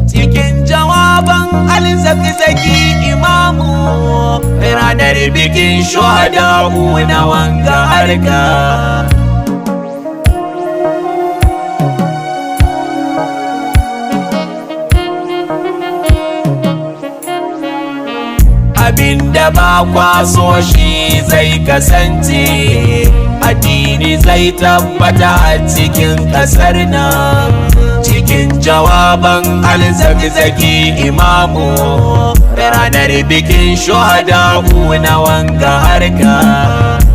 cikin jawaban alzakzaki imamu ranar bikin shuhada na wanga harka. Abinda ba kwaso shi zai kasance, addini zai tabbata a cikin ƙasar nan. Cikin jawaban alzakzaki imamu ranar bikin shuhada na wanga harka.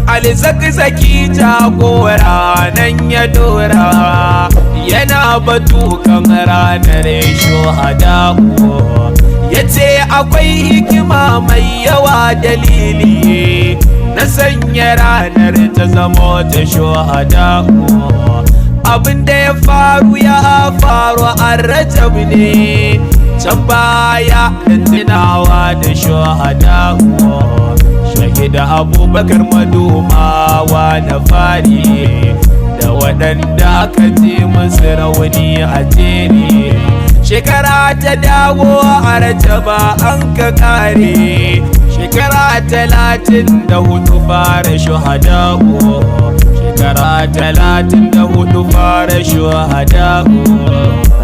Alzakzaki jagora nan ya dora, yana batu kan ranar shuhada. Yace akwai hikima mai yawa dalili na sanya ranar ta zama ta shuhada. Abinda ya faru a Rajab ne can baya da tunawa da shuhada. Shahida Abubakar Madumawa na fari da waɗanda aka ji musu rauni a jere. Shekara ta dawo a Rajaba an ka kare, shekara 34 fara shuhada. Shekara 34 fara shuhada.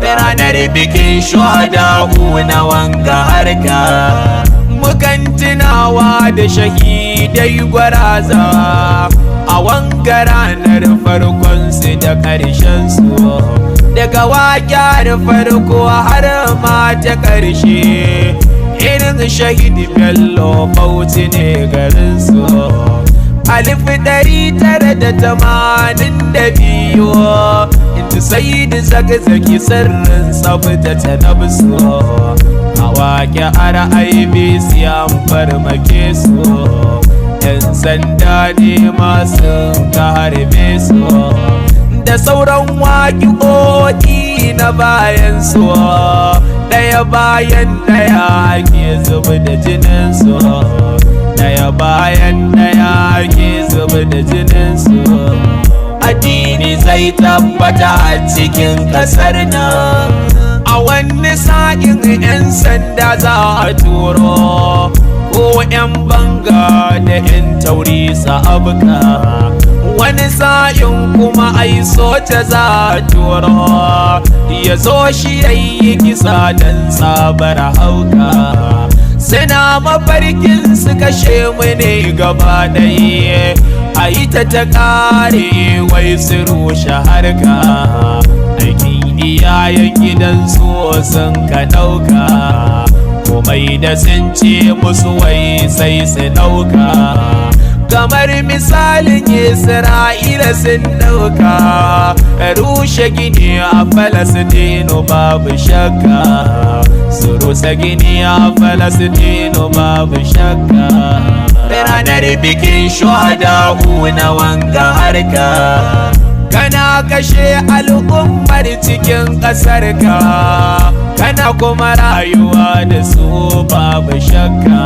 Ranar bikin shuhada na wanga harka. Mukan tunawa da shahidai gwaraza a wanga ranar farkonsu da ƙarshensu, daga waƙar farko har ma ta ƙarshe. Irin shahid Bello Bauchi ne garinsu. 1982 inda Sayyid Zakzaki sirrin tsabtace nafsu. A waƙar IBC an farmake su, 'yan sanda ne masu harbe su, da sauran waƙoƙi na bayan su. Ɗaya bayan ɗaya ke zuba da jinin su, ɗaya bayan ɗaya ke zuba da jinin su. Addini zai tabbata a cikin ƙasar nan. A wani sa'in 'yan sanda za a turo, ko 'yan banga da 'yan tauri sa'abuka. Wani sa'in kuma ai soja za a turo, ya zo shi yayi kisa don tsabar hauka. Suna mafarkin su kashe mu ne gaba ɗaya, a yi ta ƙare wai su rushe harka. Aikin iyayen gidansu sun ka ɗauka, komai da sun ce musu wai sai su ɗauka. Kamar misalin Isra'ila sun ɗauka rushe gini a Falasɗinu babu shakka, su rusa gini a Falasɗinu babu shakka. Ranar bikin shuhada na wanga harka. Kana kashe al'ummar cikin ƙasarka, kana kuma rayuwa da su babu shakka.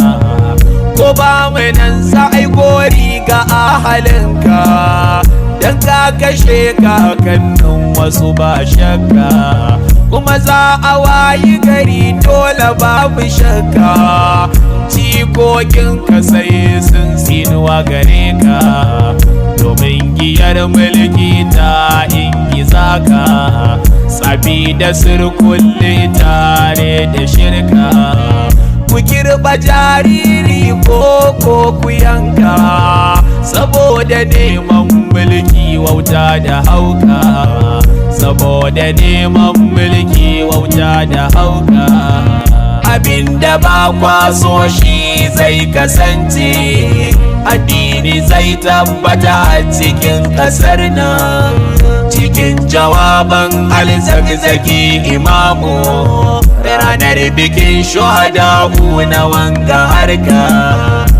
Ko ba mu nan za a yi gori ga ahalinka, don ka kashe kakannin wasu ba shakka. Kuma za a wayi gari dole babu shakka, jikokinka sai sun sinuwa gare ka. Domin giyar mulki ta ingiza ka, tsafi da surkulle tare da shirka. Ku kirɓa jariri ko ku yanka, saboda neman mulki wauta da hauka. Saboda neman mulki wauta da hauka. Abinda ba kwaso shi zai kasance, addini zai tabbata a cikin ƙasar nan. Cikin jawaban alzakzaki imamu ranar bikin shuhada na wanga harka.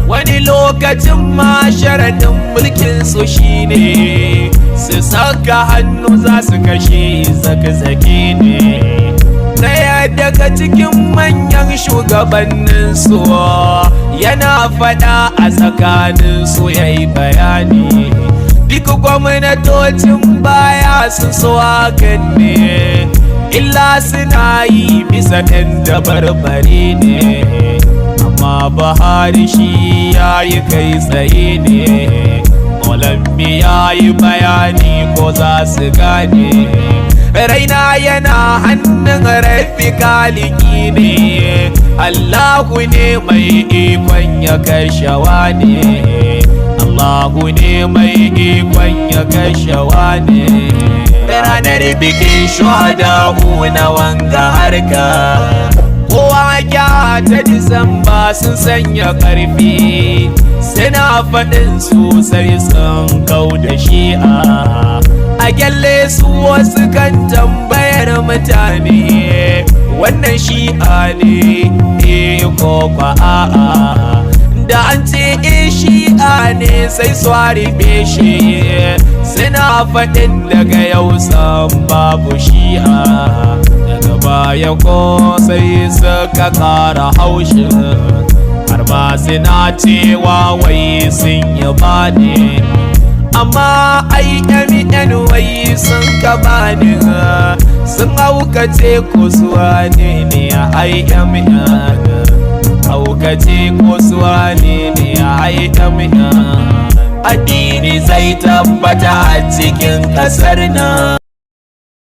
Wani lokacin ma sharadin mulkin su shine su saka hannu za su kashe zakzaki ne. Daya daga cikin manyan shugabanninsu yana faɗa a tsakaninsu yayi bayani, duk gwamnatocin baya su so hakan ne. illa suna yi bisa ɗan dabarbare ne, amma Buhari shi ya yi kai tsaye ne. Maulammi ya yi bayani ko za su gane, raina yana hannun Rabbi kaliki ne, Allahu ne mai ikon ya kashewa ne, Allahu ne mai ikon ya kashewa ne. Ranar bikin shuhada'u na wanga harka, kowa ya ta Disamba sun sanya ƙarfi, suna faɗin sosai sun kau da shi'a. A gyalle su wasu kan tambayar mutane, wannan shi'a ne ko ba a'a. Da an ce shi'a ne sai su harbe shi, suna faɗin daga yau san babu shi'a. Daga baya ko sai suka ƙara haushin, har ma suna cewa wai sun yi bani, amma ai MN wai sun ka bani, sun haukace ko suwa ne ai MN, haukace ko suwa ne ai MN. Addini zai tabbata a cikin ƙasar nan.